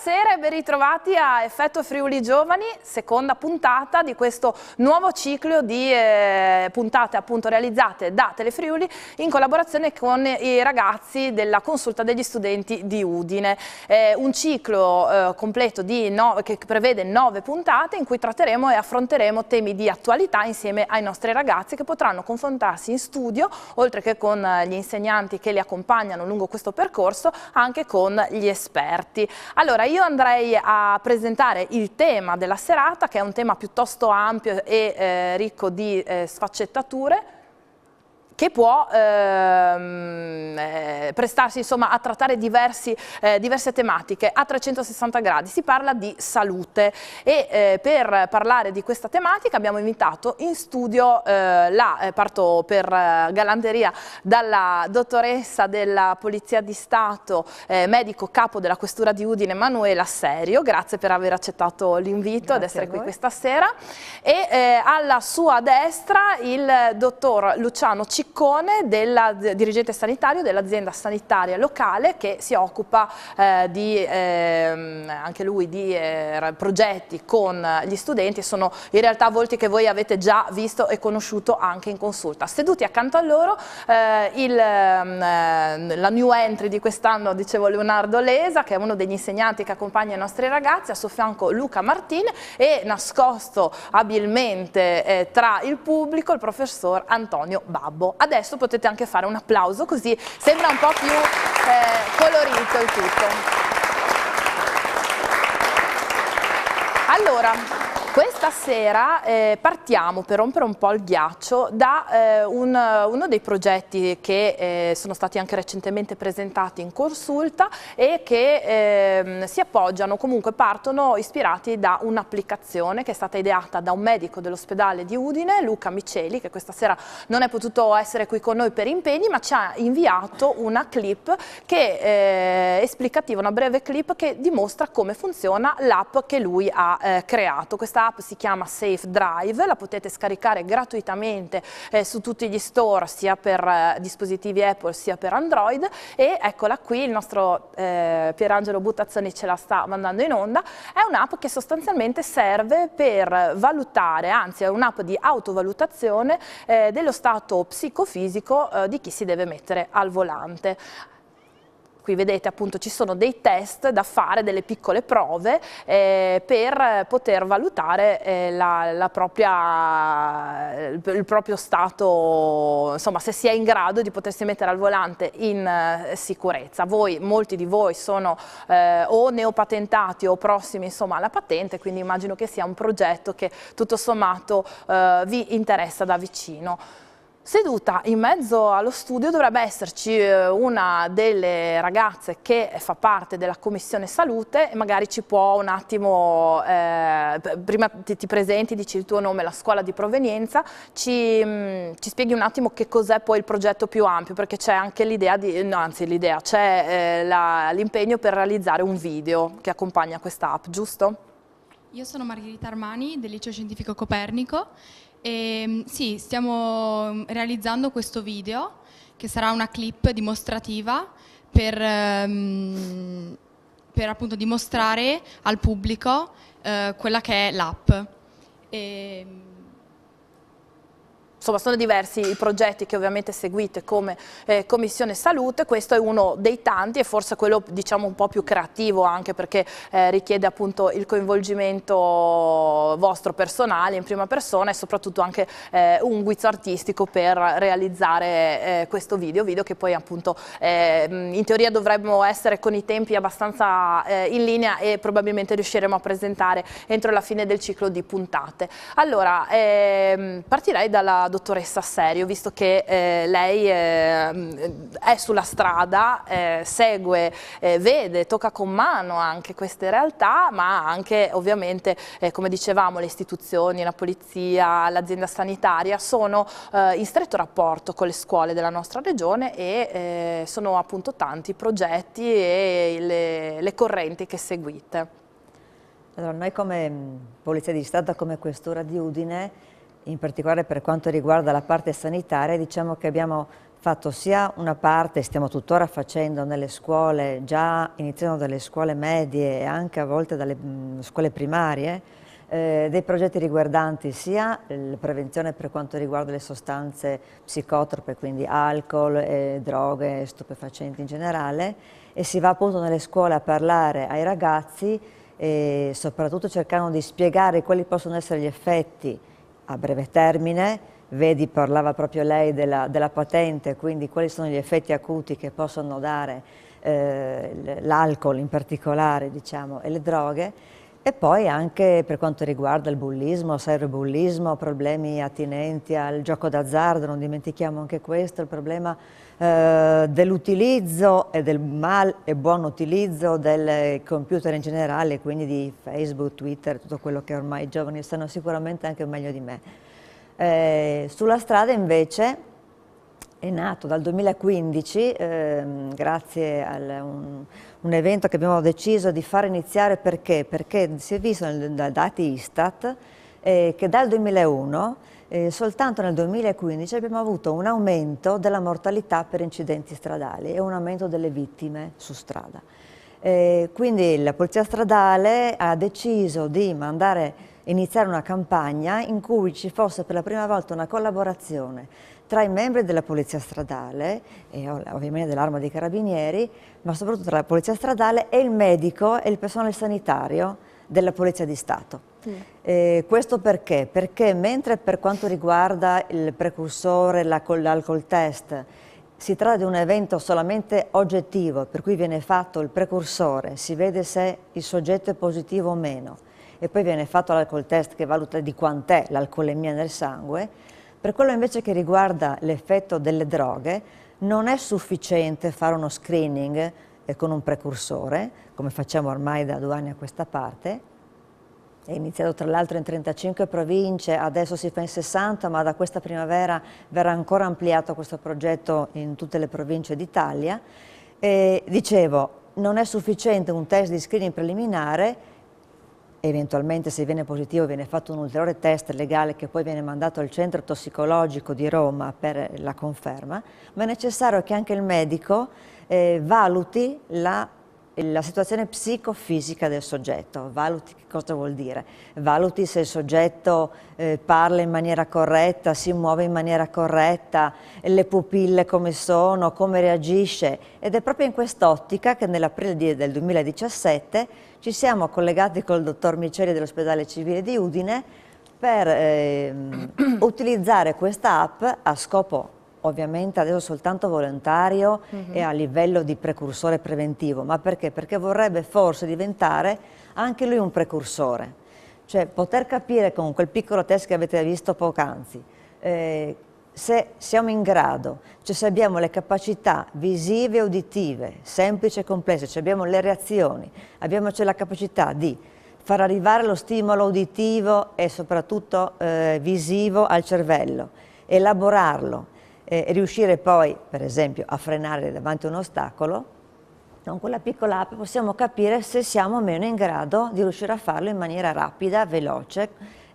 Buonasera e ben ritrovati a Effetto Friuli Giovani, seconda puntata di questo nuovo ciclo di puntate appunto realizzate da Telefriuli in collaborazione con i ragazzi della consulta degli studenti di Udine. Un ciclo completo che prevede 9 puntate in cui tratteremo e affronteremo temi di attualità insieme ai nostri ragazzi che potranno confrontarsi in studio, oltre che con gli insegnanti che li accompagnano lungo questo percorso, anche con gli esperti. Allora, io andrei a presentare il tema della serata, che è un tema piuttosto ampio e ricco di sfaccettature, che può prestarsi insomma a trattare diverse tematiche a 360 gradi. Si parla di salute e per parlare di questa tematica abbiamo invitato in studio, parto per galanteria, dalla dottoressa della Polizia di Stato, medico capo della Questura di Udine, Manuela Serio. Grazie per aver accettato l'invito ed essere qui questa sera. E alla sua destra il dottor Luciano Ciccone, dirigente sanitario dell'azienda sanitaria locale, che si occupa anche lui di progetti con gli studenti. Sono in realtà volti che voi avete già visto e conosciuto anche in consulta. Seduti accanto a loro la new entry di quest'anno, dicevo, Leonardo Lesa, che è uno degli insegnanti che accompagna i nostri ragazzi, a suo fianco Luca Martin e nascosto abilmente tra il pubblico il professor Antonio Babbo. Adesso potete anche fare un applauso, così sembra un po' più colorito il tutto. Allora, questa sera partiamo, per rompere un po' il ghiaccio, da uno dei progetti che sono stati anche recentemente presentati in consulta e che si appoggiano, comunque partono ispirati da un'applicazione che è stata ideata da un medico dell'ospedale di Udine, Luca Miceli, che questa sera non è potuto essere qui con noi per impegni, ma ci ha inviato una clip esplicativa, una breve clip che dimostra come funziona l'app che lui ha creato. Questa app si chiama Safe Drive, la potete scaricare gratuitamente su tutti gli store, sia per dispositivi Apple sia per Android, e eccola qui, il nostro Pierangelo Buttazzoni ce la sta mandando in onda. È un'app che sostanzialmente serve per valutare, anzi è un'app di autovalutazione dello stato psicofisico di chi si deve mettere al volante. Qui vedete appunto ci sono dei test da fare, delle piccole prove per poter valutare il proprio stato, insomma, se si è in grado di potersi mettere al volante in sicurezza. Molti di voi sono o neopatentati o prossimi insomma alla patente, quindi immagino che sia un progetto che tutto sommato vi interessa da vicino. Seduta in mezzo allo studio dovrebbe esserci una delle ragazze che fa parte della commissione salute e magari ci può un attimo, prima ti presenti, dici il tuo nome, la scuola di provenienza, ci spieghi un attimo che cos'è poi il progetto più ampio, perché c'è anche c'è l'impegno per realizzare un video che accompagna questa app, giusto? Io sono Margherita Armani del Liceo Scientifico Copernico. E sì, stiamo realizzando questo video che sarà una clip dimostrativa per appunto dimostrare al pubblico quella che è l'app. Insomma, sono diversi i progetti che ovviamente seguite come Commissione Salute. Questo è uno dei tanti e forse quello, diciamo, un po' più creativo, anche perché richiede appunto il coinvolgimento vostro personale in prima persona e soprattutto anche un guizzo artistico per realizzare questo video che poi appunto in teoria dovremmo essere con i tempi abbastanza in linea e probabilmente riusciremo a presentare entro la fine del ciclo di puntate. Allora, partirei dalla dottoressa Serio, visto che lei è sulla strada, segue, vede, tocca con mano anche queste realtà, ma anche ovviamente, come dicevamo, le istituzioni, la polizia, l'azienda sanitaria sono in stretto rapporto con le scuole della nostra regione e sono appunto tanti i progetti e le correnti che seguite. Allora, noi come Polizia di Stato, come Questura di Udine, in particolare per quanto riguarda la parte sanitaria, diciamo che abbiamo fatto sia una parte, stiamo tuttora facendo nelle scuole, già iniziando dalle scuole medie e anche a volte dalle scuole primarie, dei progetti riguardanti sia la prevenzione per quanto riguarda le sostanze psicotrope, quindi alcol, droghe, stupefacenti in generale, e si va appunto nelle scuole a parlare ai ragazzi e soprattutto cercando di spiegare quali possono essere gli effetti a breve termine. Vedi, parlava proprio lei della patente, quindi quali sono gli effetti acuti che possono dare l'alcol in particolare, diciamo, e le droghe, e poi anche per quanto riguarda il bullismo, cyberbullismo, problemi attinenti al gioco d'azzardo, non dimentichiamo anche questo, il problema dell'utilizzo e del mal e buon utilizzo del computer in generale, quindi di Facebook, Twitter, tutto quello che ormai i giovani sanno sicuramente anche meglio di me. Sulla strada invece è nato dal 2015, grazie a un evento che abbiamo deciso di far iniziare perché si è visto dai dati Istat che dal 2001 soltanto nel 2015 abbiamo avuto un aumento della mortalità per incidenti stradali e un aumento delle vittime su strada. Quindi la Polizia Stradale ha deciso di iniziare una campagna in cui ci fosse per la prima volta una collaborazione tra i membri della Polizia Stradale e ovviamente dell'Arma dei Carabinieri, ma soprattutto tra la Polizia Stradale e il medico e il personale sanitario della Polizia di Stato. Questo perché? Perché mentre per quanto riguarda il precursore, l'alcol test, si tratta di un evento solamente oggettivo, per cui viene fatto il precursore, si vede se il soggetto è positivo o meno, e poi viene fatto l'alcol test che valuta di quant'è l'alcolemia nel sangue. Per quello invece che riguarda l'effetto delle droghe, non è sufficiente fare uno screening con un precursore, come facciamo ormai da 2 anni a questa parte. È iniziato tra l'altro in 35 province, adesso si fa in 60, ma da questa primavera verrà ancora ampliato questo progetto in tutte le province d'Italia. Dicevo, non è sufficiente un test di screening preliminare. Eventualmente se viene positivo viene fatto un ulteriore test legale che poi viene mandato al centro tossicologico di Roma per la conferma, ma è necessario che anche il medico valuti la situazione psicofisica del soggetto, valuti che cosa vuol dire, valuti se il soggetto parla in maniera corretta, si muove in maniera corretta, le pupille come sono, come reagisce, ed è proprio in quest'ottica che nell'aprile del 2017 ci siamo collegati col dottor Miceli dell'ospedale civile di Udine per utilizzare questa app a scopo ovviamente adesso soltanto volontario e a livello di precursore preventivo, ma perché? Perché vorrebbe forse diventare anche lui un precursore, cioè poter capire con quel piccolo test che avete visto poc'anzi, se siamo in grado, cioè se abbiamo le capacità visive e uditive, semplici e complesse, cioè abbiamo le reazioni, abbiamo cioè la capacità di far arrivare lo stimolo uditivo e soprattutto visivo al cervello, elaborarlo, e riuscire poi, per esempio, a frenare davanti a un ostacolo, con quella piccola app possiamo capire se siamo o meno in grado di riuscire a farlo in maniera rapida, veloce,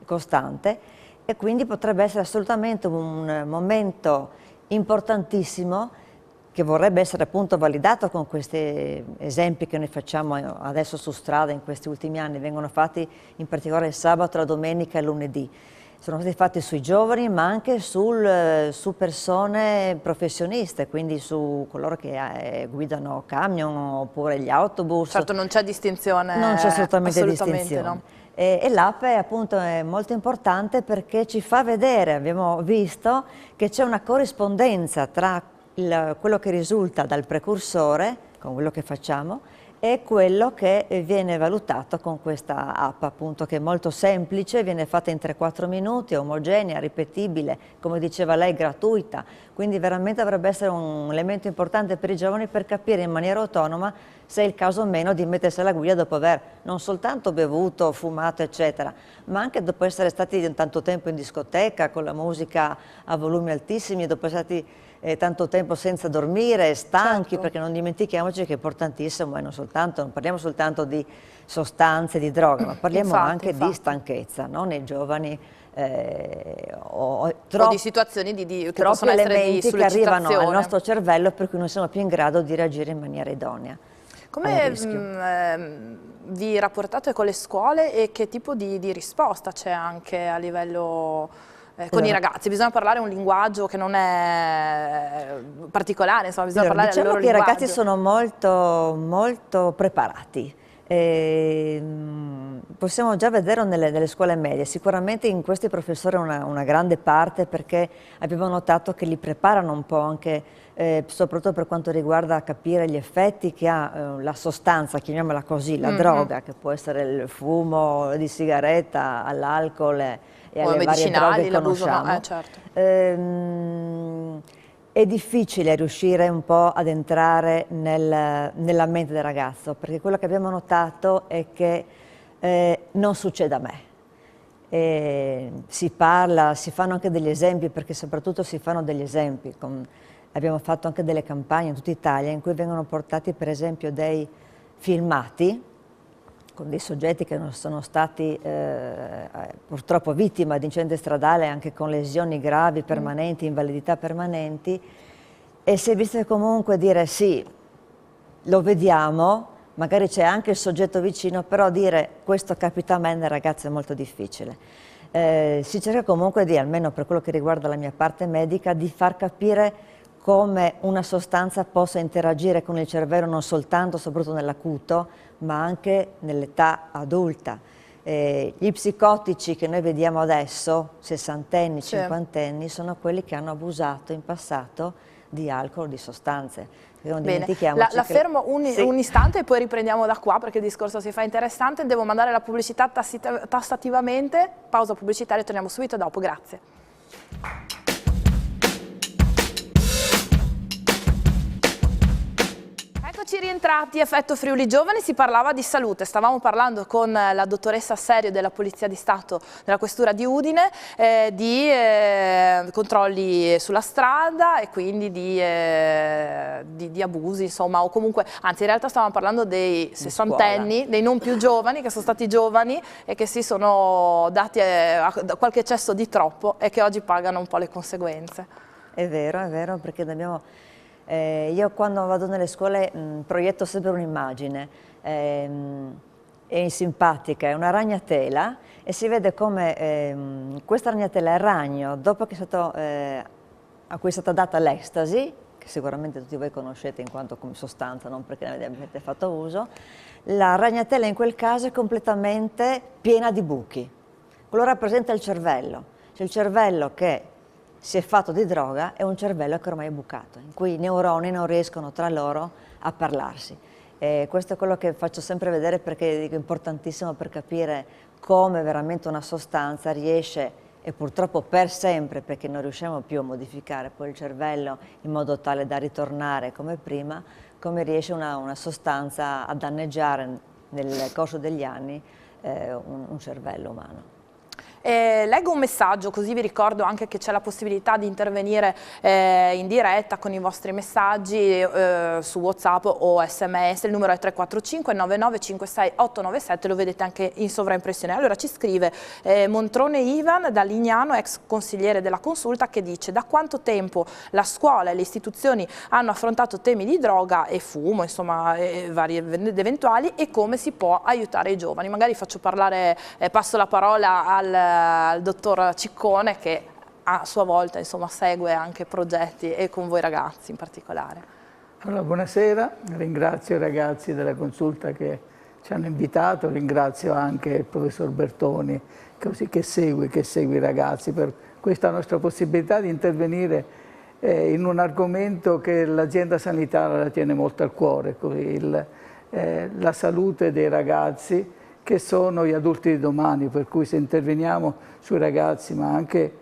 costante, e quindi potrebbe essere assolutamente un momento importantissimo che vorrebbe essere appunto validato con questi esempi che noi facciamo adesso su strada in questi ultimi anni, vengono fatti in particolare il sabato, la domenica e il lunedì. Sono stati fatti sui giovani ma anche su persone professioniste, quindi su coloro che guidano camion oppure gli autobus. Certo, non c'è distinzione. Non c'è assolutamente distinzione. No. E l'app appunto è molto importante perché ci fa vedere, abbiamo visto che c'è una corrispondenza tra quello che risulta dal precursore, con quello che facciamo, e quello che viene valutato con questa app, appunto, che è molto semplice, viene fatta in 3-4 minuti, omogenea, ripetibile, come diceva lei, gratuita, quindi veramente dovrebbe essere un elemento importante per i giovani per capire in maniera autonoma se è il caso o meno di mettersi alla guida dopo aver non soltanto bevuto, fumato, eccetera, ma anche dopo essere stati tanto tempo in discoteca con la musica a volumi altissimi, dopo essere stati tanto tempo senza dormire, stanchi, certo. Perché non dimentichiamoci che è importantissimo, non parliamo soltanto di sostanze, di droga, ma parliamo anche di stanchezza, no? Nei giovani o di situazioni che troppi possono essere di elementi che arrivano al sollecitazione. nostro cervello per cui non siamo più in grado di reagire in maniera idonea. Come vi rapportate con le scuole e che tipo di risposta c'è anche a livello con i ragazzi? Bisogna parlare un linguaggio che non è particolare, insomma, bisogna parlare diciamo il loro che linguaggio. I ragazzi sono molto preparati. Possiamo già vederlo nelle scuole medie, sicuramente in questi professori una grande parte, perché abbiamo notato che li preparano un po' anche soprattutto per quanto riguarda capire gli effetti che ha la sostanza, chiamiamola così, la droga, che può essere il fumo di sigaretta all'alcol e alle varie droghe che conosciamo. Certo. È difficile riuscire un po' ad entrare nella mente del ragazzo, perché quello che abbiamo notato è che non succede a me. Si parla, si fanno anche degli esempi, perché soprattutto si fanno degli esempi. Abbiamo fatto anche delle campagne in tutta Italia in cui vengono portati per esempio dei filmati con dei soggetti che non sono stati purtroppo vittima di incidente stradale, anche con lesioni gravi, permanenti, invalidità permanenti, e si è visto comunque dire sì, lo vediamo, magari c'è anche il soggetto vicino, però dire questo capita a me nel ragazzo è molto difficile. Si cerca comunque di, almeno per quello che riguarda la mia parte medica, di far capire come una sostanza possa interagire con il cervello non soltanto, soprattutto nell'acuto, ma anche nell'età adulta. Gli psicotici che noi vediamo adesso, sessantenni, cinquantenni, sono quelli che hanno abusato in passato di alcol o di sostanze. Non dimentichiamoci la fermo un istante e poi riprendiamo da qua, perché il discorso si fa interessante. Devo mandare la pubblicità tassativamente, pausa pubblicitaria, torniamo subito dopo, grazie. Eccoci rientrati, Effetto Friuli Giovani, si parlava di salute, stavamo parlando con la dottoressa Serio della Polizia di Stato della Questura di Udine di controlli sulla strada e quindi di abusi, insomma, o comunque, anzi in realtà stavamo parlando dei sessantenni, dei non più giovani, che sono stati giovani e che si sono dati a qualche eccesso di troppo e che oggi pagano un po' le conseguenze. È vero, perché abbiamo... io quando vado nelle scuole proietto sempre un'immagine, è simpatica, è una ragnatela e si vede come questa ragnatela è il ragno, dopo che è stato, a cui è stata data l'estasi, che sicuramente tutti voi conoscete in quanto come sostanza, non perché ne avete fatto uso, la ragnatela in quel caso è completamente piena di buchi. Quello rappresenta il cervello, cioè il cervello che si è fatto di droga è un cervello che ormai è bucato, in cui i neuroni non riescono tra loro a parlarsi. Questo è quello che faccio sempre vedere, perché dico, è importantissimo per capire come veramente una sostanza riesce, e purtroppo per sempre, perché non riusciamo più a modificare poi il cervello in modo tale da ritornare come prima, come riesce una sostanza a danneggiare nel corso degli anni un cervello umano. Leggo un messaggio, così vi ricordo anche che c'è la possibilità di intervenire in diretta con i vostri messaggi su WhatsApp o SMS. Il numero è 345 9956 897, lo vedete anche in sovraimpressione. Allora ci scrive Montrone Ivan da Lignano, ex consigliere della Consulta, che dice: da quanto tempo la scuola e le istituzioni hanno affrontato temi di droga e fumo, insomma vari ed eventuali, e come si può aiutare i giovani? Magari faccio parlare, passo la parola al dottor Ciccone, che a sua volta insomma segue anche progetti e con voi ragazzi in particolare. Allora, buonasera, ringrazio i ragazzi della Consulta che ci hanno invitato, ringrazio anche il professor Bertoni che segue i ragazzi per questa nostra possibilità di intervenire in un argomento che l'azienda sanitaria la tiene molto al cuore, la salute dei ragazzi, che sono gli adulti di domani, per cui se interveniamo sui ragazzi, ma anche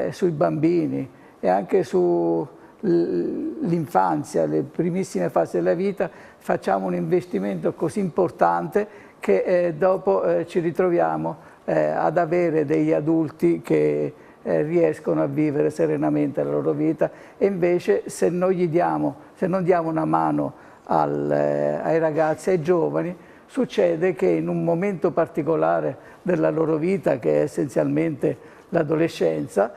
sui bambini e anche sull'infanzia, le primissime fasi della vita, facciamo un investimento così importante che dopo ci ritroviamo ad avere degli adulti che riescono a vivere serenamente la loro vita, e invece se non diamo una mano ai ragazzi, ai giovani, succede che in un momento particolare della loro vita, che è essenzialmente l'adolescenza,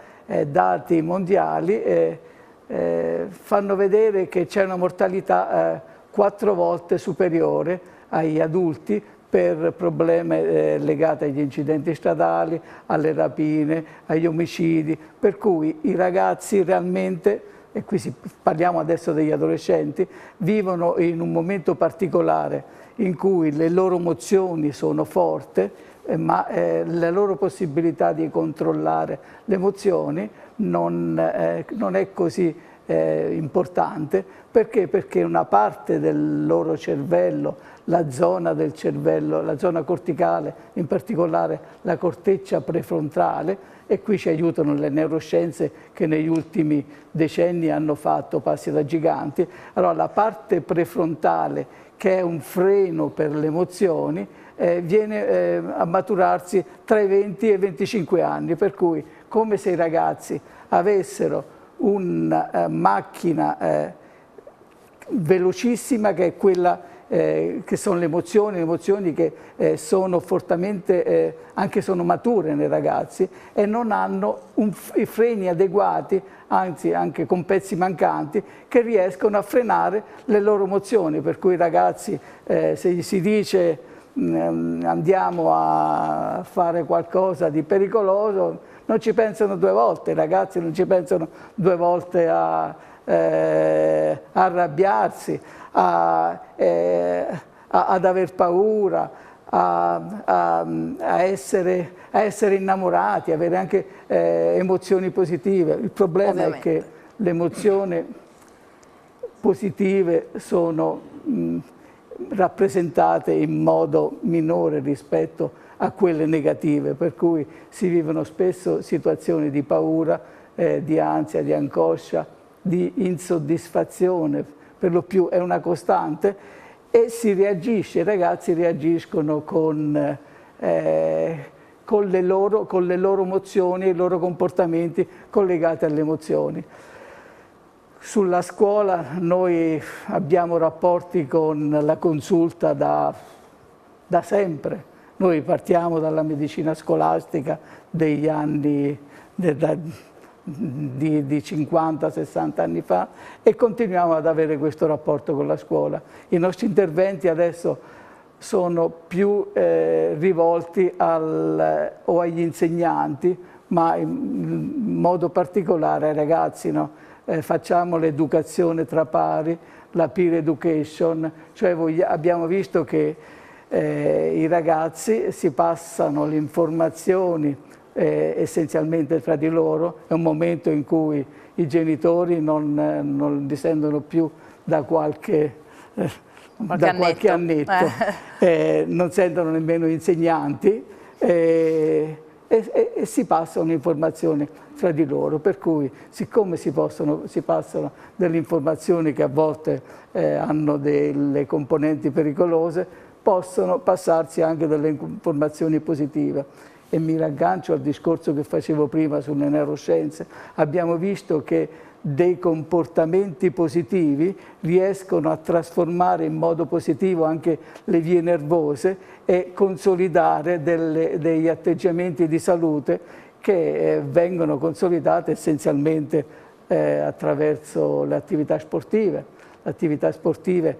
dati mondiali fanno vedere che c'è una mortalità 4 volte superiore agli adulti per problemi legati agli incidenti stradali, alle rapine, agli omicidi, per cui i ragazzi realmente, e qui parliamo adesso degli adolescenti, vivono in un momento particolare in cui le loro emozioni sono forti, ma la loro possibilità di controllare le emozioni non è così importante. Perché? Perché una parte del loro cervello, la zona del cervello, la zona corticale, in particolare la corteccia prefrontale, e qui ci aiutano le neuroscienze che negli ultimi decenni hanno fatto passi da giganti. Allora la parte prefrontale, che è un freno per le emozioni, viene a maturarsi tra i 20 e i 25 anni, per cui come se i ragazzi avessero una macchina velocissima, che è quella che sono le emozioni che sono fortemente, anche sono mature nei ragazzi, e non hanno i freni adeguati, anzi anche con pezzi mancanti, che riescono a frenare le loro emozioni. Per cui i ragazzi, se gli si dice andiamo a fare qualcosa di pericoloso, non ci pensano 2 volte, i ragazzi non ci pensano 2 volte a arrabbiarsi, ad aver paura, a essere innamorati, avere anche emozioni positive. Il problema Ovviamente. È che le emozioni positive sono rappresentate in modo minore rispetto a quelle negative, per cui si vivono spesso situazioni di paura, di ansia, di angoscia, di insoddisfazione, per lo più è una costante, e si reagisce, i ragazzi reagiscono con le loro emozioni e i loro comportamenti collegati alle emozioni. Sulla scuola noi abbiamo rapporti con la consulta da sempre. Noi partiamo dalla medicina scolastica degli anni di 50-60 anni fa e continuiamo ad avere questo rapporto con la scuola. I nostri interventi adesso sono più rivolti o agli insegnanti, ma in modo particolare ai ragazzi, no? Facciamo l'educazione tra pari, la peer education, cioè abbiamo visto che i ragazzi si passano le informazioni essenzialmente tra di loro. È un momento in cui i genitori non discendono più da qualche annetto. Non sentono nemmeno insegnanti e si passano informazioni fra di loro, per cui siccome si passano delle informazioni che a volte hanno delle componenti pericolose, possono passarsi anche delle informazioni positive. E mi raggancio al discorso che facevo prima sulle neuroscienze. Abbiamo visto che dei comportamenti positivi riescono a trasformare in modo positivo anche le vie nervose e consolidare degli atteggiamenti di salute che vengono consolidati essenzialmente attraverso le attività sportive. L'attività sportiva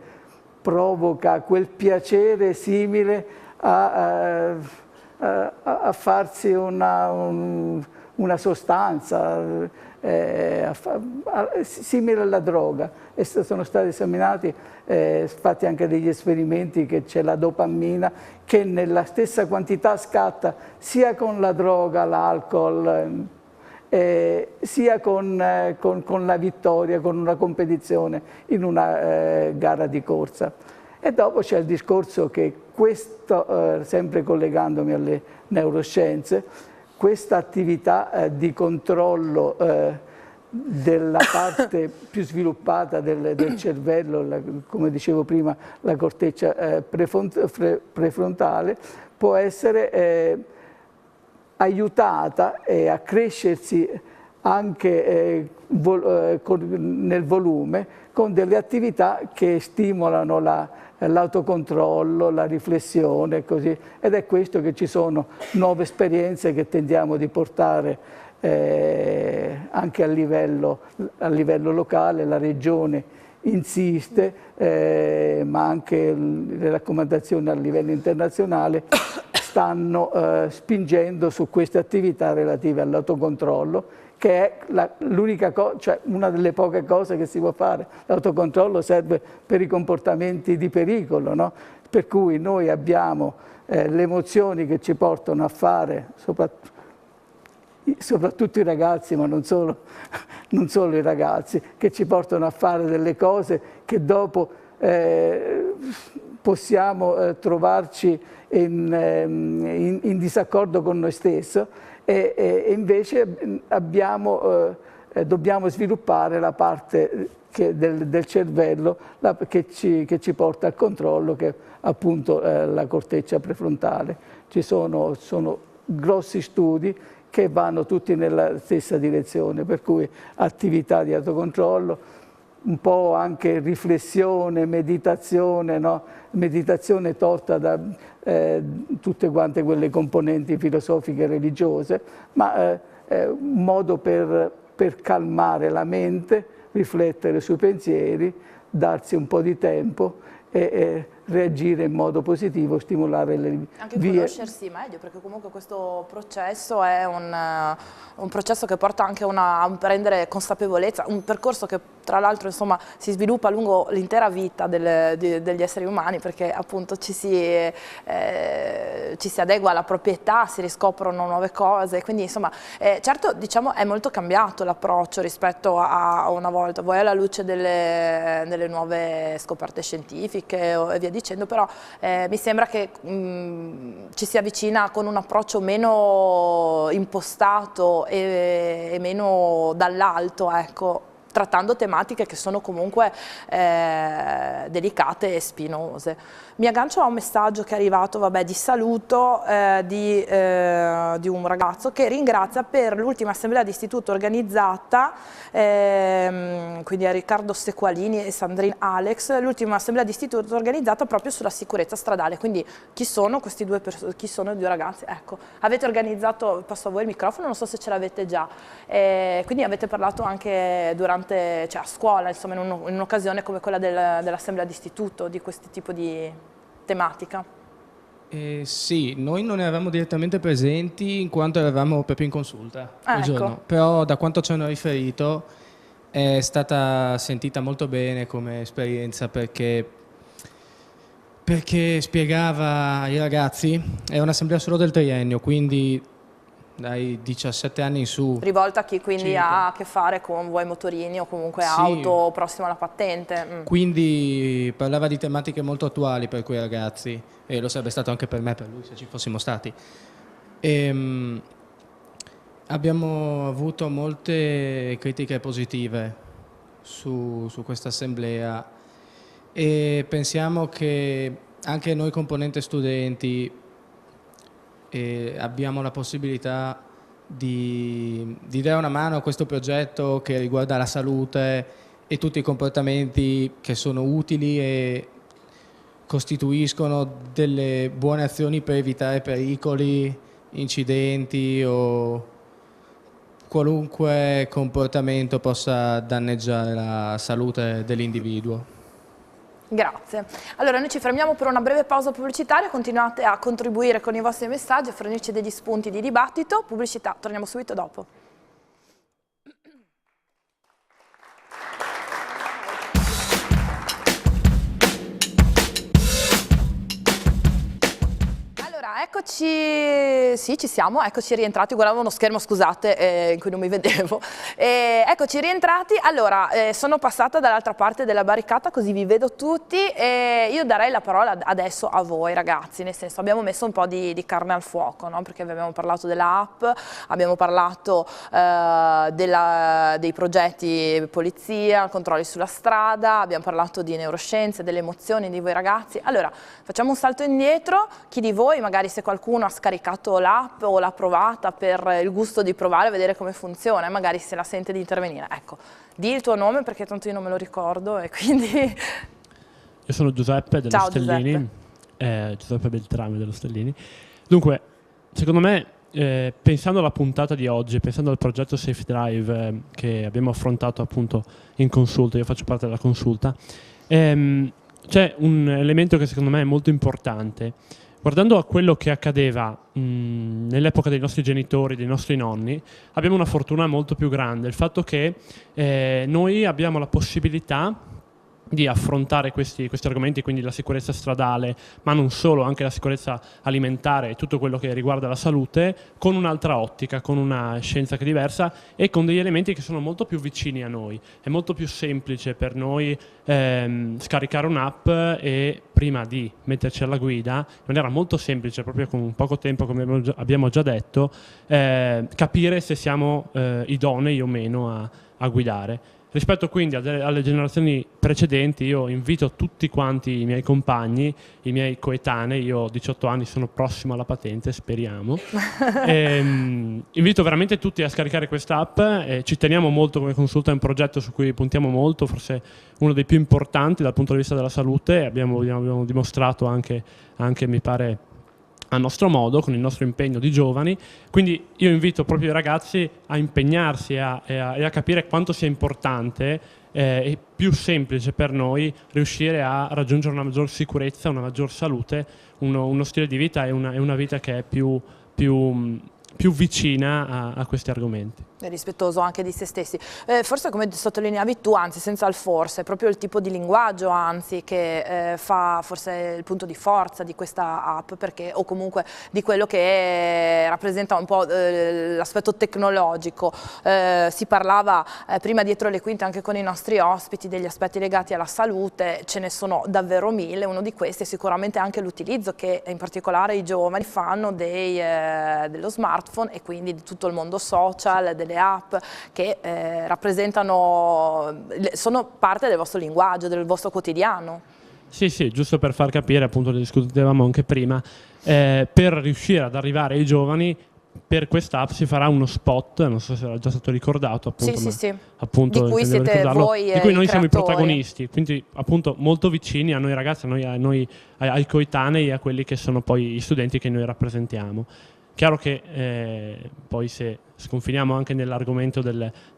provoca quel piacere simile a farsi una sostanza simile alla droga, e sono stati esaminati, fatti anche degli esperimenti, che c'è la dopamina che nella stessa quantità scatta sia con la droga, l'alcol, sia con la vittoria, con una competizione in una gara di corsa. E dopo c'è il discorso che questo, sempre collegandomi alle neuroscienze, questa attività di controllo della parte più sviluppata del cervello, come dicevo prima, la corteccia prefrontale, può essere aiutata a crescersi anche nel volume, con delle attività che stimolano l'autocontrollo, la riflessione, così. Ed è questo che ci sono nuove esperienze che tendiamo di portare anche a livello locale. La Regione insiste, ma anche le raccomandazioni a livello internazionale stanno spingendo su queste attività relative all'autocontrollo, che è l'unica cosa, cioè una delle poche cose che si può fare. L'autocontrollo serve per i comportamenti di pericolo, no? Per cui noi abbiamo le emozioni che ci portano a fare, soprattutto i ragazzi, ma non solo i ragazzi, che ci portano a fare delle cose che dopo possiamo trovarci in disaccordo con noi stessi, e invece dobbiamo sviluppare la parte del cervello che ci porta al controllo, che è appunto la corteccia prefrontale. Sono grossi studi che vanno tutti nella stessa direzione, per cui attività di autocontrollo, un po' anche riflessione, meditazione, no? Meditazione tolta da tutte quante quelle componenti filosofiche e religiose, ma un modo per calmare la mente, riflettere sui pensieri, darsi un po' di tempo e reagire in modo positivo, stimolare le vie. Anche conoscersi meglio, perché comunque questo processo è un processo che porta anche a prendere consapevolezza, un percorso che tra l'altro insomma si sviluppa lungo l'intera vita degli esseri umani, perché appunto ci si adegua alla proprietà, si riscoprono nuove cose, quindi insomma certo diciamo è molto cambiato l'approccio rispetto a una volta, poi alla luce delle nuove scoperte scientifiche e via dicendo, però mi sembra che ci si avvicina con un approccio meno impostato e meno dall'alto, ecco, trattando tematiche che sono comunque delicate e spinose. Mi aggancio a un messaggio che è arrivato, vabbè, di saluto di un ragazzo che ringrazia per l'ultima assemblea di istituto organizzata, quindi a Riccardo Sequalini e Sandrine Alex, l'ultima assemblea di istituto organizzata proprio sulla sicurezza stradale. Quindi chi sono questi due chi sono i due ragazzi? Ecco, avete organizzato, passo a voi il microfono, non so se ce l'avete già, quindi avete parlato anche durante, cioè a scuola, insomma in un'occasione come quella dell'assemblea di istituto, di questo tipo di tematica. Sì, noi non eravamo direttamente presenti in quanto eravamo proprio in consulta quel giorno, però da quanto ci hanno riferito è stata sentita molto bene come esperienza, perché spiegava ai ragazzi, è un'assemblea solo del triennio, quindi dai 17 anni in su. Rivolta a chi quindi ha a che fare con vuoi motorini o comunque auto prossima alla patente. Quindi parlava di tematiche molto attuali per quei ragazzi, e lo sarebbe stato anche per me, per lui, se ci fossimo stati. Abbiamo avuto molte critiche positive su questa assemblea e pensiamo che anche noi componente studenti abbiamo la possibilità di dare una mano a questo progetto che riguarda la salute e tutti i comportamenti che sono utili e costituiscono delle buone azioni per evitare pericoli, incidenti o qualunque comportamento possa danneggiare la salute dell'individuo. Grazie. Allora noi ci fermiamo per una breve pausa pubblicitaria, continuate a contribuire con i vostri messaggi, a fornirci degli spunti di dibattito. Pubblicità, torniamo subito dopo. Eccoci, sì ci siamo, eccoci rientrati, guardavo uno schermo, scusate, in cui non mi vedevo, eccoci rientrati. Allora, sono passata dall'altra parte della barricata così vi vedo tutti e io darei la parola adesso a voi ragazzi, nel senso abbiamo messo un po' di carne al fuoco, no? Perché abbiamo parlato dell'app, abbiamo parlato dei progetti polizia, controlli sulla strada, abbiamo parlato di neuroscienze, delle emozioni di voi ragazzi. Allora, facciamo un salto indietro, chi di voi magari magari se qualcuno ha scaricato l'app o l'ha provata per il gusto di provare, vedere come funziona, e magari se la sente di intervenire. Ecco, di il tuo nome perché tanto io non me lo ricordo e quindi... Io sono Giuseppe dello Ciao, Stellini, Giuseppe Beltrame dello Stellini. Dunque, secondo me, pensando alla puntata di oggi, pensando al progetto Safe Drive che abbiamo affrontato appunto in consulta, io faccio parte della consulta, c'è un elemento che secondo me è molto importante. Guardando a quello che accadeva nell'epoca dei nostri genitori, dei nostri nonni, abbiamo una fortuna molto più grande, il fatto che noi abbiamo la possibilità di affrontare questi argomenti, quindi la sicurezza stradale, ma non solo, anche la sicurezza alimentare e tutto quello che riguarda la salute, con un'altra ottica, con una scienza che è diversa e con degli elementi che sono molto più vicini a noi. È molto più semplice per noi scaricare un'app e prima di metterci alla guida, in maniera molto semplice, proprio con poco tempo, come abbiamo già detto, capire se siamo idonei o meno a guidare. Rispetto quindi alle generazioni precedenti, io invito tutti quanti i miei compagni, i miei coetanei, io ho 18 anni, sono prossimo alla patente, speriamo, invito veramente tutti a scaricare questa app, ci teniamo molto come consulta, è un progetto su cui puntiamo molto, forse uno dei più importanti dal punto di vista della salute, abbiamo dimostrato anche mi pare, a nostro modo, con il nostro impegno di giovani, quindi io invito proprio i ragazzi a impegnarsi e a capire quanto sia importante e più semplice per noi riuscire a raggiungere una maggior sicurezza, una maggior salute, uno stile di vita e una vita che è più vicina a questi argomenti. È rispettoso anche di se stessi. Forse come sottolineavi tu, anzi senza il forse, è proprio il tipo di linguaggio anzi che fa forse il punto di forza di questa app, perché, o comunque di quello che rappresenta un po' l'aspetto tecnologico. Si parlava prima dietro le quinte anche con i nostri ospiti degli aspetti legati alla salute, ce ne sono davvero mille, uno di questi è sicuramente anche l'utilizzo che in particolare i giovani fanno dello smartphone e quindi di tutto il mondo social, delle app che sono parte del vostro linguaggio, del vostro quotidiano. Sì, giusto per far capire, appunto lo discutevamo anche prima, per riuscire ad arrivare ai giovani, per questa app si farà uno spot, non so se era già stato ricordato, appunto, appunto di cui siete voi di cui noi siamo i creatori. protagonisti, quindi appunto molto vicini a noi ragazzi, ai coetanei e a quelli che sono poi i studenti che noi rappresentiamo. Chiaro che poi se sconfiniamo anche nell'argomento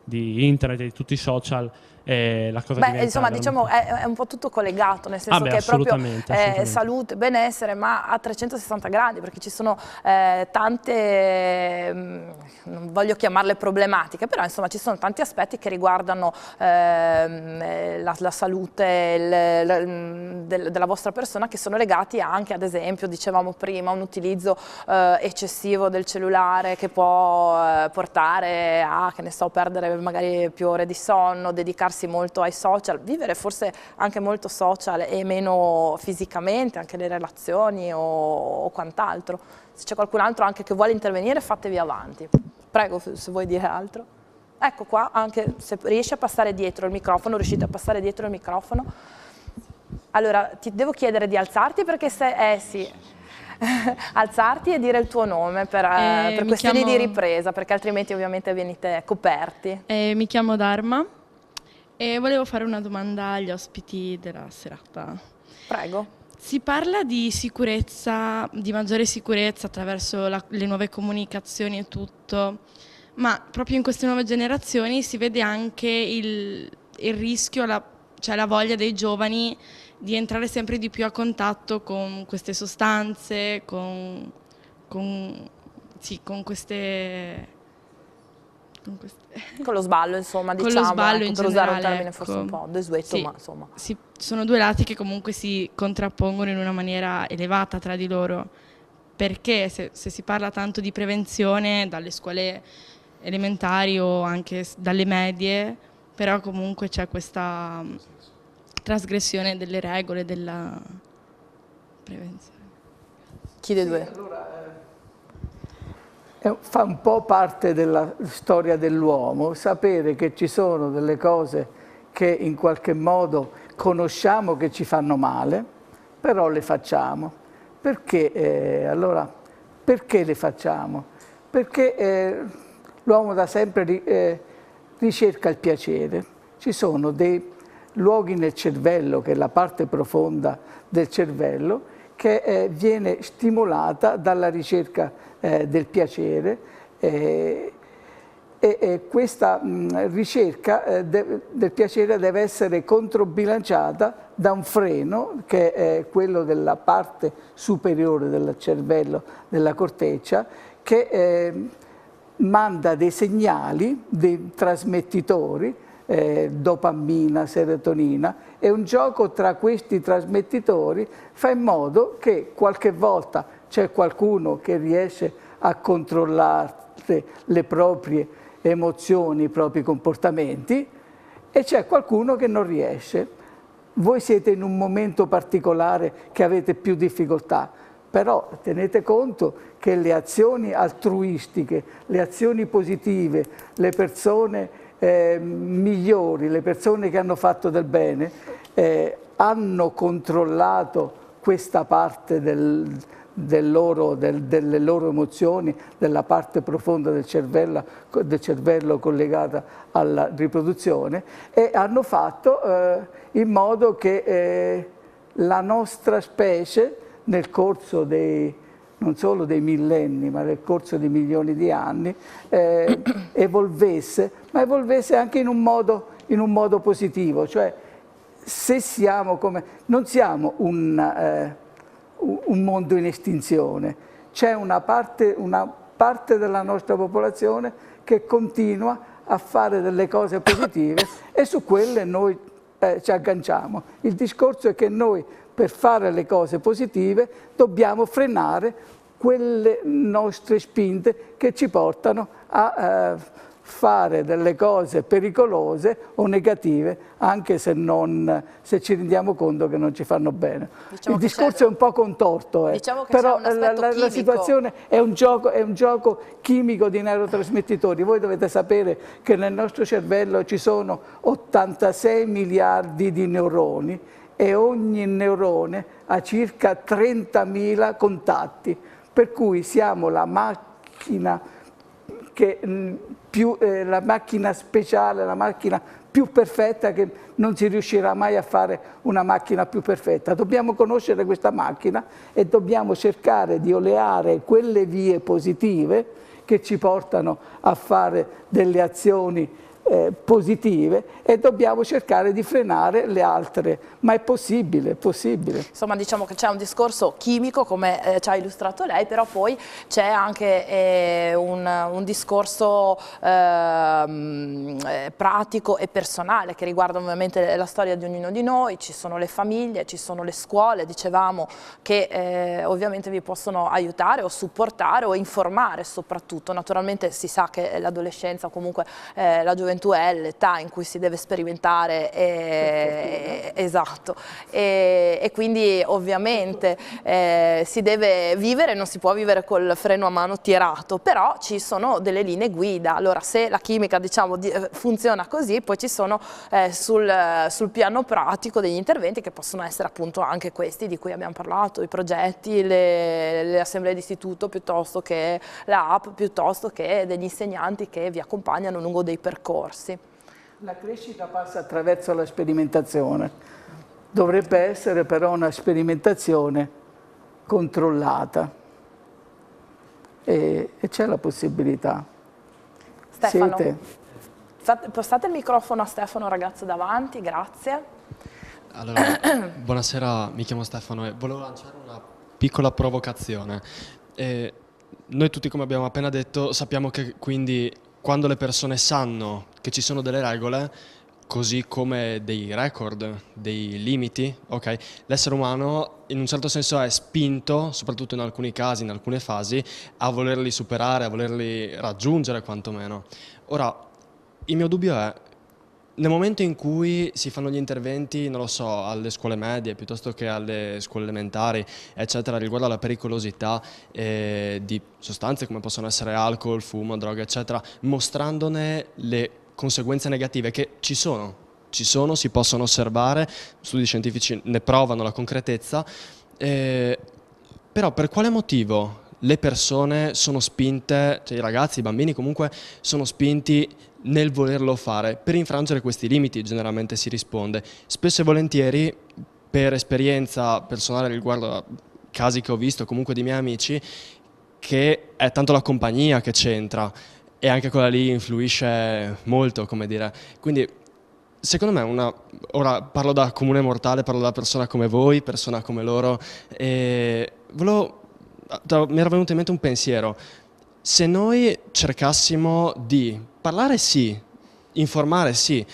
di internet e di tutti i social, la cosa diventa... insomma, diciamo è un po' tutto collegato, nel senso che è proprio salute, benessere, ma a 360 gradi, perché ci sono tante, non voglio chiamarle problematiche, però insomma ci sono tanti aspetti che riguardano la salute della vostra persona, che sono legati anche, ad esempio, dicevamo prima, un utilizzo eccessivo del cellulare che può portare a, che ne so, perdere magari più ore di sonno, dedicarsi molto ai social, vivere forse anche molto social e meno fisicamente, anche le relazioni o quant'altro. Se c'è qualcun altro anche che vuole intervenire, fatevi avanti. Prego, se vuoi dire altro. Ecco qua, anche se riesci a passare dietro il microfono, riuscite a passare dietro il microfono. Allora, ti devo chiedere di alzarti perché sì. Alzarti e dire il tuo nome per questioni di ripresa, perché altrimenti ovviamente venite coperti. Mi chiamo Dharma e volevo fare una domanda agli ospiti della serata. Prego. Si parla di sicurezza, di maggiore sicurezza attraverso le nuove comunicazioni e tutto, ma proprio in queste nuove generazioni si vede anche il rischio, cioè la voglia dei giovani di entrare sempre di più a contatto con queste sostanze, con lo sballo, insomma, con diciamo, lo sballo in per generale, usare un termine forse un po' desueto, sì, ma insomma. sì, sono due lati che comunque si contrappongono in una maniera elevata tra di loro, perché se si parla tanto di prevenzione dalle scuole elementari o anche dalle medie, però comunque c'è questa trasgressione delle regole della prevenzione. Chi dei due? Fa un po' parte della storia dell'uomo, sapere che ci sono delle cose che in qualche modo conosciamo che ci fanno male, però le facciamo. Perché allora Perché le facciamo? Perché l'uomo da sempre ricerca il piacere. Ci sono dei luoghi nel cervello, che è la parte profonda del cervello, che viene stimolata dalla ricerca del piacere, e questa ricerca del piacere deve essere controbilanciata da un freno, che è quello della parte superiore del cervello, della corteccia, che manda dei segnali, dei trasmettitori, dopamina, serotonina, e un gioco tra questi trasmettitori fa in modo che qualche volta c'è qualcuno che riesce a controllare le proprie emozioni, i propri comportamenti, e c'è qualcuno che non riesce. Voi siete in un momento particolare che avete più difficoltà, però tenete conto che le azioni altruistiche, le azioni positive, le persone migliori, le persone che hanno fatto del bene, hanno controllato questa parte delle loro emozioni, della parte profonda del cervello collegata alla riproduzione, e hanno fatto in modo che la nostra specie, nel corso non solo dei millenni, ma nel corso di milioni di anni, evolvesse, ma evolvesse anche in un modo positivo. Cioè, se non siamo un mondo in estinzione, c'è una parte della nostra popolazione che continua a fare delle cose positive, e su quelle noi ci agganciamo. Il discorso è che noi, per fare le cose positive, dobbiamo frenare quelle nostre spinte che ci portano a fare delle cose pericolose o negative, anche se ci rendiamo conto che non ci fanno bene. Diciamo il discorso è un po' contorto, diciamo che però c'è un aspetto la situazione è un gioco chimico di neurotrasmettitori. Voi dovete sapere che nel nostro cervello ci sono 86 miliardi di neuroni, e ogni neurone ha circa 30.000 contatti, per cui siamo la macchina la macchina speciale, la macchina più perfetta, che non si riuscirà mai a fare una macchina più perfetta. Dobbiamo conoscere questa macchina e dobbiamo cercare di oleare quelle vie positive che ci portano a fare delle azioni positive, e dobbiamo cercare di frenare le altre, ma è possibile, è possibile. Insomma, diciamo che c'è un discorso chimico, come ci ha illustrato lei, però poi c'è anche un discorso pratico e personale, che riguarda ovviamente la storia di ognuno di noi. Ci sono le famiglie, ci sono le scuole, dicevamo, che ovviamente vi possono aiutare o supportare o informare soprattutto. Naturalmente si sa che l'adolescenza, o comunque la gioventù, è l'età in cui si deve sperimentare, esatto, e quindi ovviamente si deve vivere, non si può vivere col freno a mano tirato, però ci sono delle linee guida. Allora, se la chimica, diciamo, funziona così, poi ci sono sul piano pratico degli interventi che possono essere appunto anche questi di cui abbiamo parlato, i progetti, le assemblee di istituto, piuttosto che la app, piuttosto che degli insegnanti che vi accompagnano lungo dei percorsi. La crescita passa attraverso la sperimentazione. Dovrebbe essere però una sperimentazione controllata, e c'è la possibilità. Stefano, postate il microfono a Stefano, ragazzo davanti, grazie. Allora, buonasera, mi chiamo Stefano e volevo lanciare una piccola provocazione. Noi tutti, come abbiamo appena detto, sappiamo che quindi quando le persone sanno che ci sono delle regole, così come dei record, dei limiti, ok? L'essere umano in un certo senso è spinto, soprattutto in alcuni casi, in alcune fasi, a volerli superare, a volerli raggiungere quantomeno. Ora, il mio dubbio è, nel momento in cui si fanno gli interventi, non lo so, alle scuole medie piuttosto che alle scuole elementari, eccetera, riguardo alla pericolosità di sostanze come possono essere alcol, fumo, droga, eccetera, mostrandone le conseguenze negative che ci sono, si possono osservare, studi scientifici ne provano la concretezza, però per quale motivo le persone sono spinte, cioè i ragazzi, i bambini comunque sono spinti nel volerlo fare, per infrangere questi limiti generalmente si risponde. Spesso e volentieri, per esperienza personale riguardo a casi che ho visto comunque di miei amici, che è tanto la compagnia che c'entra e anche quella lì influisce molto, come dire. Quindi secondo me, ora parlo da comune mortale, parlo da persona come voi, persona come loro, e mi era venuto in mente un pensiero. Se noi cercassimo di parlare sì, informare sì,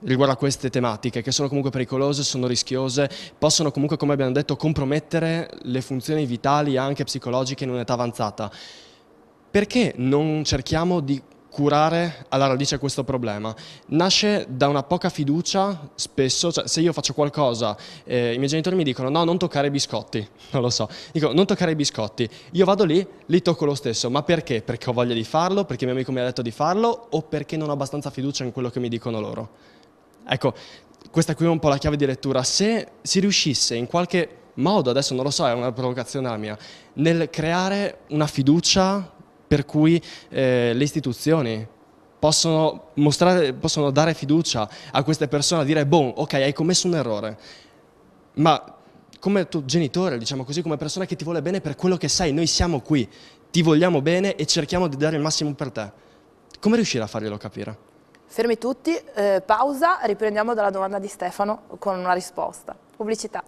riguardo a queste tematiche che sono comunque pericolose, sono rischiose, possono comunque, come abbiamo detto, compromettere le funzioni vitali anche psicologiche in un'età avanzata, perché non cerchiamo di curare alla radice questo problema? Nasce da una poca fiducia spesso, cioè se io faccio qualcosa, i miei genitori mi dicono no, non toccare i biscotti, non lo so, dico non toccare i biscotti, io vado lì, li tocco lo stesso, ma perché? Perché ho voglia di farlo, perché il mio amico mi ha detto di farlo o perché non ho abbastanza fiducia in quello che mi dicono loro? Ecco, questa qui è un po' la chiave di lettura. Se si riuscisse in qualche modo, adesso non lo so, è una provocazione la mia, nel creare una fiducia per cui le istituzioni possono dare fiducia a queste persone, a dire boh, ok, hai commesso un errore, ma come tuo genitore, diciamo così, come persona che ti vuole bene per quello che sei, noi siamo qui, ti vogliamo bene e cerchiamo di dare il massimo per te. Come riuscire a farglielo capire? Fermi tutti, pausa, riprendiamo dalla domanda di Stefano con una risposta. Pubblicità.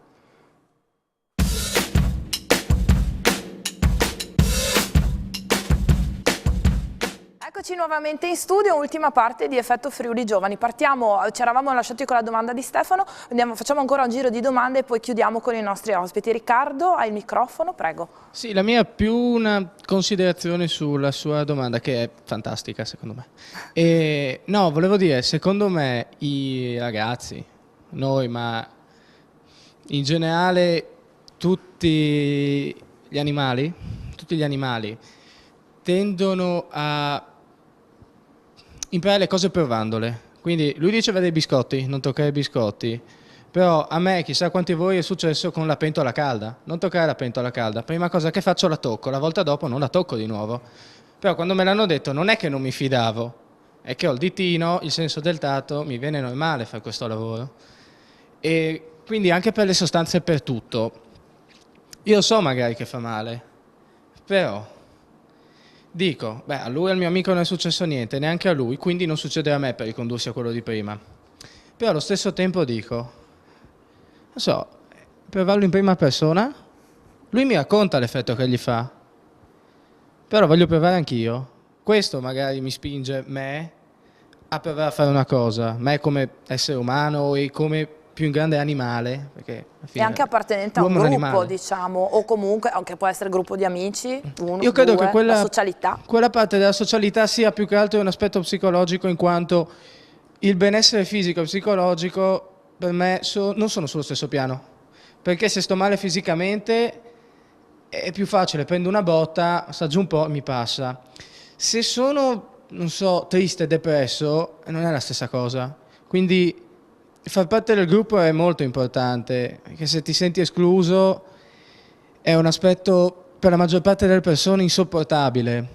Eccoci nuovamente in studio, ultima parte di Effetto Friuli Giovani. Partiamo, ci eravamo lasciati con la domanda di Stefano, facciamo ancora un giro di domande e poi chiudiamo con i nostri ospiti. Riccardo, hai il microfono, prego. Sì, la mia è più una considerazione sulla sua domanda, che è fantastica secondo me. No, volevo dire, secondo me i ragazzi, noi, ma in generale tutti gli animali tendono a imparare le cose provandole. Quindi lui diceva dei biscotti, non toccare i biscotti, però a me, chissà quanti di voi, è successo con la pentola calda. Non toccare la pentola calda, prima cosa che faccio la tocco, la volta dopo non la tocco di nuovo. Però quando me l'hanno detto non è che non mi fidavo, è che ho il ditino, il senso del tatto, mi viene normale fare questo lavoro. E quindi anche per le sostanze, per tutto. Io so magari che fa male, però dico, beh, a lui e al mio amico non è successo niente, neanche a lui, quindi non succede a me per ricondursi a quello di prima. Però allo stesso tempo dico, non so, provarlo in prima persona, lui mi racconta l'effetto che gli fa, però voglio provare anch'io. Questo magari mi spinge me a provare a fare una cosa, me come essere umano e come più in grande animale, perché alla fine e anche appartenente a un gruppo, diciamo, o comunque anche può essere gruppo di amici, uno, io credo due, che la socialità. Quella parte della socialità sia più che altro un aspetto psicologico, in quanto il benessere fisico e psicologico per me non sono sullo stesso piano, perché se sto male fisicamente è più facile, prendo una botta, assaggio un po' e mi passa. Se sono, non so, triste, depresso, non è la stessa cosa, quindi far parte del gruppo è molto importante, perché se ti senti escluso è un aspetto per la maggior parte delle persone insopportabile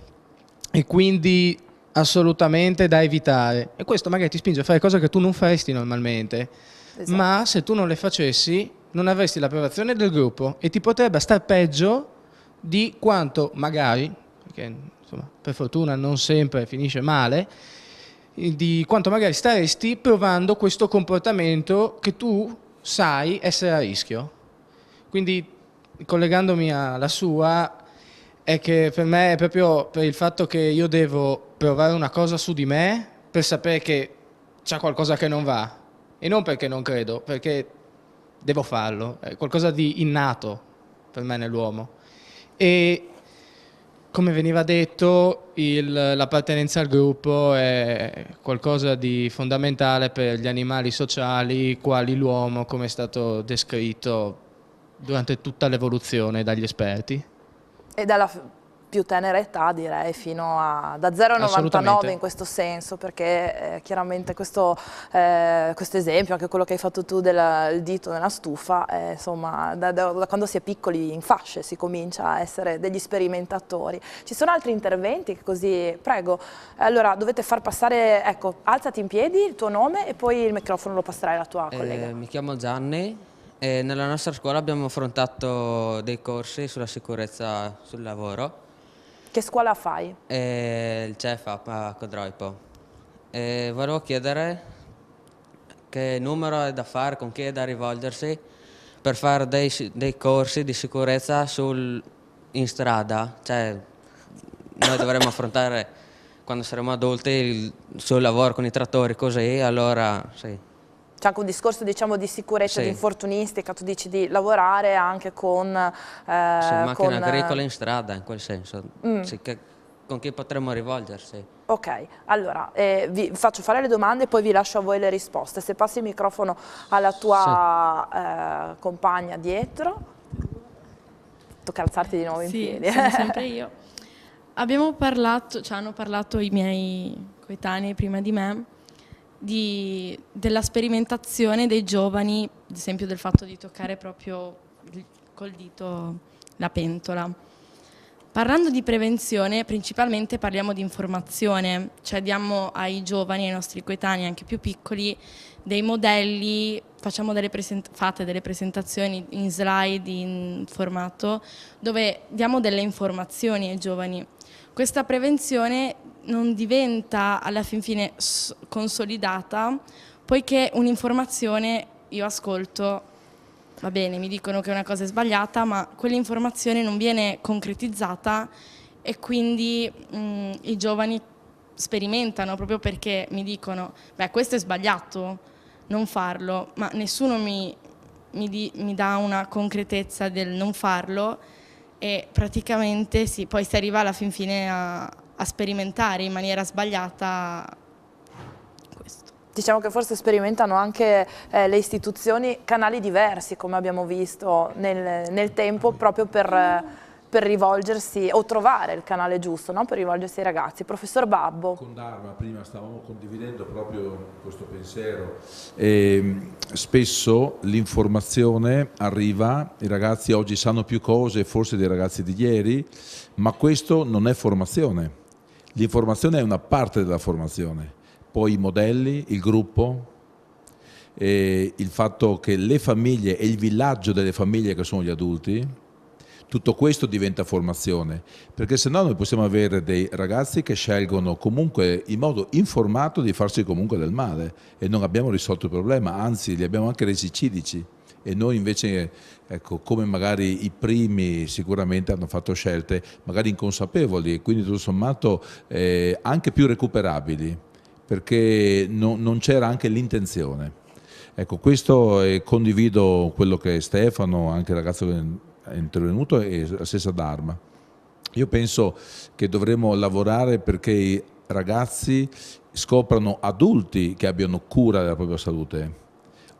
e quindi assolutamente da evitare. E questo magari ti spinge a fare cose che tu non faresti normalmente, esatto. Ma se tu non le facessi non avresti l'approvazione del gruppo e ti potrebbe star peggio di quanto magari, perché insomma, per fortuna non sempre finisce male, di quanto magari staresti provando questo comportamento che tu sai essere a rischio. Quindi, collegandomi alla sua, è che per me è proprio per il fatto che io devo provare una cosa su di me per sapere che c'è qualcosa che non va, e non perché non credo, perché devo farlo, è qualcosa di innato per me nell'uomo. E come veniva detto, l'appartenenza al gruppo è qualcosa di fondamentale per gli animali sociali, quali l'uomo, come è stato descritto durante tutta l'evoluzione dagli esperti. E dalla più tenera età, direi fino a da 0 a 99 in questo senso, perché chiaramente questo esempio, anche quello che hai fatto tu del dito nella stufa, insomma da quando si è piccoli in fasce si comincia a essere degli sperimentatori. Ci sono altri interventi? Così, prego. Allora dovete far passare, ecco, alzati in piedi, il tuo nome e poi il microfono lo passerai alla tua collega. Mi chiamo Gianni. Nella nostra scuola abbiamo affrontato dei corsi sulla sicurezza sul lavoro. Che scuola fai? Il CEFAP a Codroipo. Volevo chiedere che numero è da fare, con chi è da rivolgersi per fare dei corsi di sicurezza in strada. Cioè, noi dovremmo affrontare, quando saremo adulti, sul lavoro con i trattori così, allora sì. C'è anche un discorso, diciamo, di sicurezza, di infortunistica, tu dici di lavorare anche con... macchine agricole in strada, in quel senso. Sì, con chi potremmo rivolgersi? Ok, allora vi faccio fare le domande e poi vi lascio a voi le risposte. Se passi il microfono alla tua compagna dietro, tocca alzarti di nuovo in piedi. Sono sempre io. Hanno parlato i miei coetanei prima di me della sperimentazione dei giovani, ad esempio del fatto di toccare proprio col dito la pentola. Parlando di prevenzione, principalmente parliamo di informazione, cioè diamo ai giovani, ai nostri coetanei anche più piccoli, dei modelli, fate delle presentazioni in slide, in formato, dove diamo delle informazioni ai giovani. Questa prevenzione non diventa alla fin fine consolidata, poiché un'informazione, io ascolto, va bene, mi dicono che una cosa è sbagliata, ma quell'informazione non viene concretizzata e quindi i giovani sperimentano proprio perché mi dicono, beh, questo è sbagliato, non farlo, ma nessuno mi dà una concretezza del non farlo e praticamente sì, poi si arriva alla fin fine a sperimentare in maniera sbagliata questo. Diciamo che forse sperimentano anche le istituzioni canali diversi, come abbiamo visto nel tempo, proprio per rivolgersi o trovare il canale giusto, no? Per rivolgersi ai ragazzi. Professor Babbo. Con Dharma prima stavamo condividendo proprio questo pensiero. Spesso l'informazione arriva, i ragazzi oggi sanno più cose forse dei ragazzi di ieri, ma questo non è formazione. L'informazione è una parte della formazione, poi i modelli, il gruppo, il fatto che le famiglie e il villaggio delle famiglie che sono gli adulti, tutto questo diventa formazione, perché se no noi possiamo avere dei ragazzi che scelgono comunque in modo informato di farsi comunque del male e non abbiamo risolto il problema, anzi li abbiamo anche resi cidici. E noi invece, ecco, come magari i primi sicuramente hanno fatto scelte magari inconsapevoli e quindi tutto sommato anche più recuperabili, perché non c'era anche l'intenzione. Ecco, questo condivido quello che Stefano, anche il ragazzo che è intervenuto, e la stessa Dharma. Io penso che dovremmo lavorare perché i ragazzi scoprano adulti che abbiano cura della propria salute.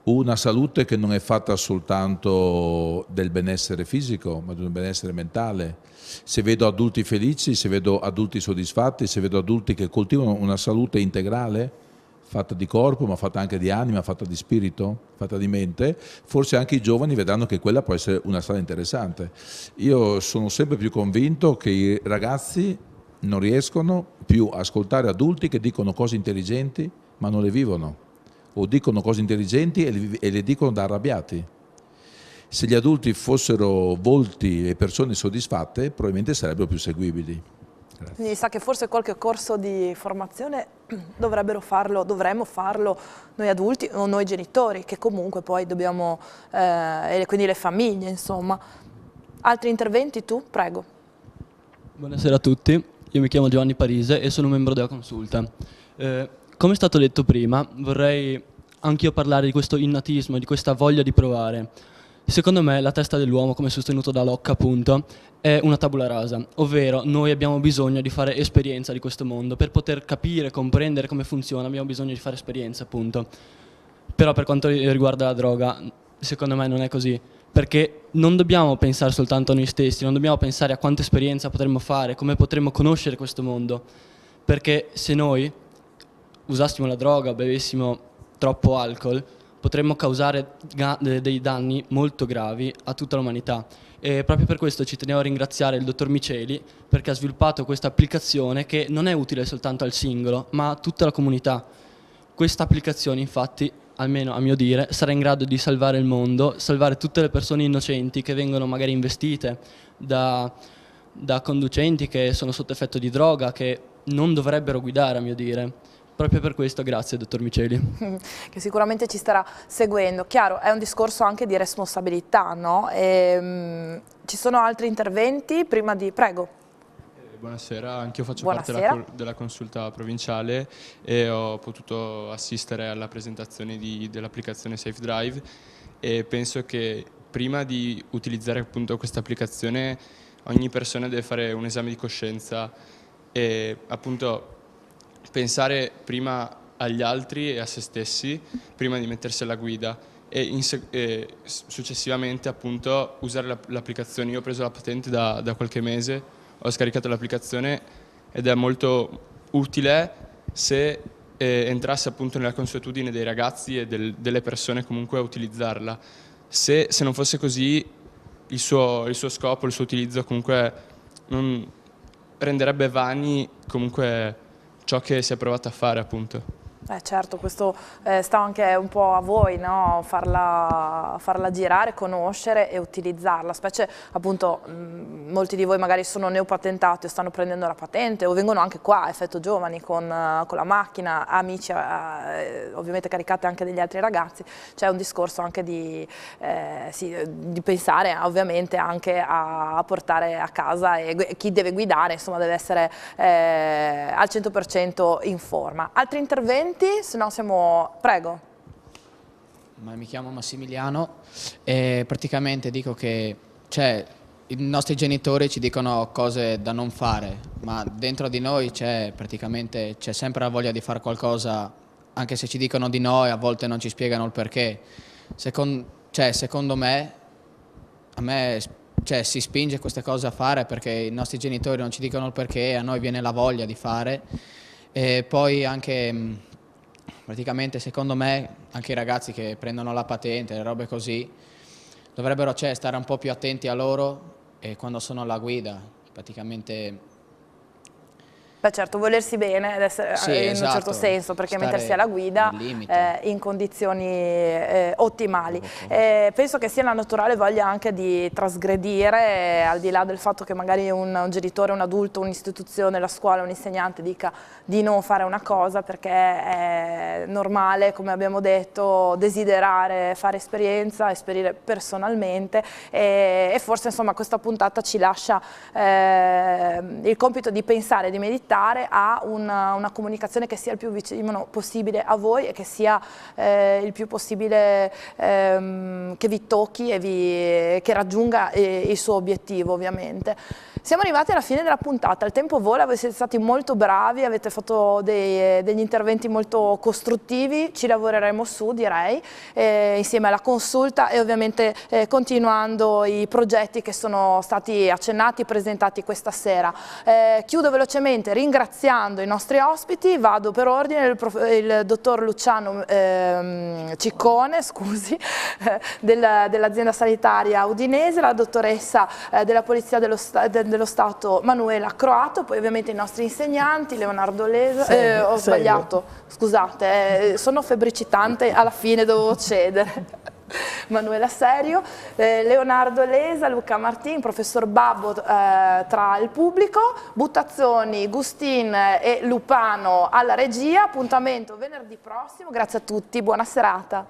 Una salute che non è fatta soltanto del benessere fisico, ma del benessere mentale. Se vedo adulti felici, se vedo adulti soddisfatti, se vedo adulti che coltivano una salute integrale, fatta di corpo, ma fatta anche di anima, fatta di spirito, fatta di mente, forse anche i giovani vedranno che quella può essere una strada interessante. Io sono sempre più convinto che i ragazzi non riescono più a ascoltare adulti che dicono cose intelligenti, ma non le vivono. O dicono cose intelligenti e le dicono da arrabbiati. Se gli adulti fossero volti e persone soddisfatte, probabilmente sarebbero più seguibili. Grazie. Quindi sa che forse qualche corso di formazione dovremmo farlo noi adulti o noi genitori, che comunque poi dobbiamo, e quindi le famiglie, insomma. Altri interventi tu? Prego. Buonasera a tutti, io mi chiamo Giovanni Parise e sono membro della Consulta. Come è stato detto prima, vorrei anch'io parlare di questo innatismo, di questa voglia di provare. Secondo me la testa dell'uomo, come sostenuto da Locke appunto, è una tabula rasa, ovvero noi abbiamo bisogno di fare esperienza di questo mondo. Per poter capire, comprendere come funziona abbiamo bisogno di fare esperienza appunto. Però per quanto riguarda la droga, secondo me non è così. perché non dobbiamo pensare soltanto a noi stessi, non dobbiamo pensare a quanta esperienza potremmo fare, come potremmo conoscere questo mondo, perché se noi usassimo la droga, bevessimo troppo alcol, potremmo causare dei danni molto gravi a tutta l'umanità. E proprio per questo ci tenevo a ringraziare il dottor Miceli, perché ha sviluppato questa applicazione che non è utile soltanto al singolo, ma a tutta la comunità. Questa applicazione, infatti, almeno a mio dire, sarà in grado di salvare il mondo, salvare tutte le persone innocenti che vengono magari investite da conducenti che sono sotto effetto di droga, che non dovrebbero guidare, a mio dire. Proprio per questo grazie, dottor Miceli. Che sicuramente ci starà seguendo. Chiaro, è un discorso anche di responsabilità, no? Ci sono altri interventi? Prima di... Prego. Buonasera, anch'io faccio Buonasera. parte della consulta provinciale e ho potuto assistere alla presentazione dell'applicazione Safe Drive e penso che prima di utilizzare appunto questa applicazione ogni persona deve fare un esame di coscienza e appunto pensare prima agli altri e a se stessi prima di mettersi alla guida e successivamente appunto usare l'applicazione. Io ho preso la patente da qualche mese, ho scaricato l'applicazione ed è molto utile se entrasse appunto nella consuetudine dei ragazzi e delle persone comunque a utilizzarla. Se non fosse così il suo scopo, il suo utilizzo comunque non renderebbe vani comunque ciò che si è provato a fare appunto. Certo, questo sta anche un po' a voi, no? farla girare, conoscere e utilizzarla, specie appunto molti di voi magari sono neopatentati o stanno prendendo la patente o vengono anche qua, effetto giovani, con la macchina, amici ovviamente caricate anche degli altri ragazzi, c'è un discorso anche di pensare ovviamente anche a portare a casa e chi deve guidare insomma deve essere al 100% in forma. Altri interventi? Se no siamo... Prego. Mi chiamo Massimiliano e praticamente dico che i nostri genitori ci dicono cose da non fare, ma dentro di noi c'è sempre la voglia di fare qualcosa, anche se ci dicono di no e a volte non ci spiegano il perché. Secondo me, si spinge queste cose a fare perché i nostri genitori non ci dicono il perché e a noi viene la voglia di fare. E poi anche... Praticamente secondo me anche i ragazzi che prendono la patente, le robe così, dovrebbero stare un po' più attenti a loro e quando sono alla guida, praticamente... Beh certo, volersi bene ed essere in un certo senso, perché mettersi alla guida in condizioni ottimali. Penso che sia la naturale voglia anche di trasgredire, al di là del fatto che magari un genitore, un adulto, un'istituzione, la scuola, un insegnante dica di non fare una cosa, perché è normale, come abbiamo detto, desiderare fare esperienza, esperire personalmente e forse insomma questa puntata ci lascia il compito di pensare, di meditare a una comunicazione che sia il più vicino possibile a voi e che sia il più possibile che vi tocchi e che raggiunga il suo obiettivo ovviamente. Siamo arrivati alla fine della puntata, il tempo vola, voi siete stati molto bravi, avete fatto degli interventi molto costruttivi, ci lavoreremo su direi, insieme alla consulta e ovviamente continuando i progetti che sono stati accennati e presentati questa sera. Chiudo velocemente ringraziando i nostri ospiti, vado per ordine, il dottor Luciano Ciccone, scusi, dell'azienda sanitaria udinese, la dottoressa della Polizia dello Stato Manuela Croato, poi ovviamente i nostri insegnanti, Leonardo Lesa, ho sbagliato, scusate, sono febbricitante, alla fine dovevo cedere. Manuela Serio, Leonardo Lesa, Luca Martin, professor Babbo tra il pubblico, Buttazzoni, Gustin e Lupano alla regia. Appuntamento venerdì prossimo, grazie a tutti, buona serata.